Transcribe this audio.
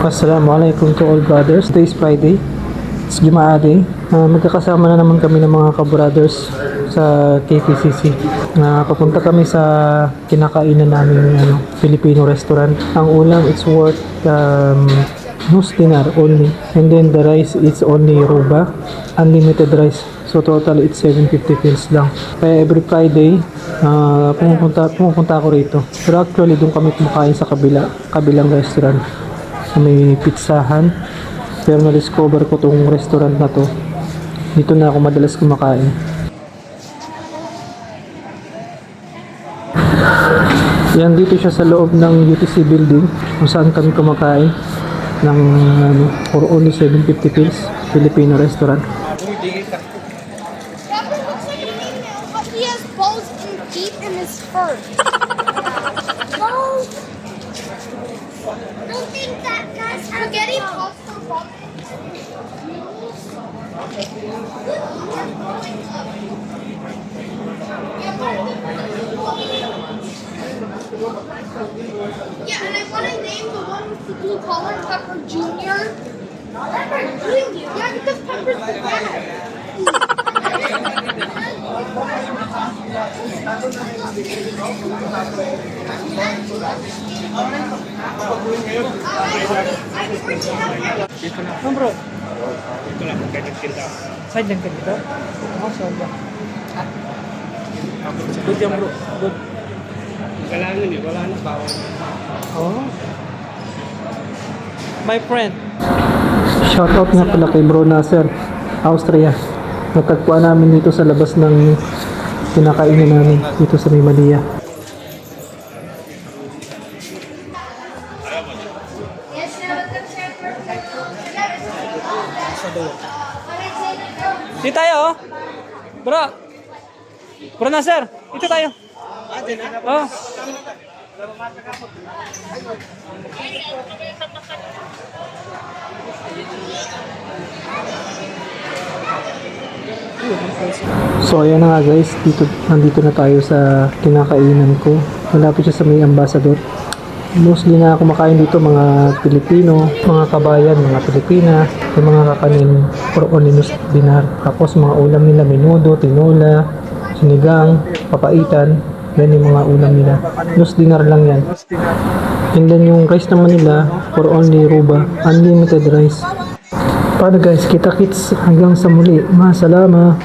Assalamualaikum to all brothers. Today is Friday. It's Jumaa Day. Magkakasama na naman kami ng mga ka-brothers sa KPCC. Papunta kami sa kinakainan namin Filipino restaurant. Ang ulam it's worth nus dinar only. And then the rice is only ruba. Unlimited rice. So total it's 750 pills lang. Kaya every Friday, pumupunta ako rito. Pero actually doon kami kumakain sa kabilang restaurant. May pizzahan. Pero na-discover ko tong restaurant na to. Dito na ako madalas kumakain. Yan, dito siya sa loob ng UTC building kung saan kami kumakain ng for only 750 pills Filipino restaurant. He has balls and teeth in his fur. No. Don't think that guy's spaghetti pasta. Yeah, and I want to name the one with the blue collar Pepper Junior. Pepper Junior? Yeah, because Pepper's the dad. Dito na. Bro. Ito lang, magkaitin kita. Side lang ka dito? Side lang. Good yan bro. Good. Kailangan yun, wala na bawal. Oh. My friend. Shoutout nga pala kay Bro Nasser, Austria. Natagpuan namin dito sa labas ng kinakainan namin dito sa Mimalia. Dito tayo oh. Bro. Bro Nasser, dito tayo. Oh. So ayan na nga guys, nandito na tayo sa kinakainan ko. Malapit siya sa may Ambassador. Mostly na kumakain dito mga Pilipino, mga kabayan, mga Pilipina, yung mga kakanin for only nus dinar. Tapos mga ulam nila, menudo, tinola, sinigang, papaitan, yan yung mga ulam nila. Nus dinar lang yan. And then yung rice naman nila for only ruba, unlimited rice. Paano guys, kita-kits hanggang sa muli. Masalama.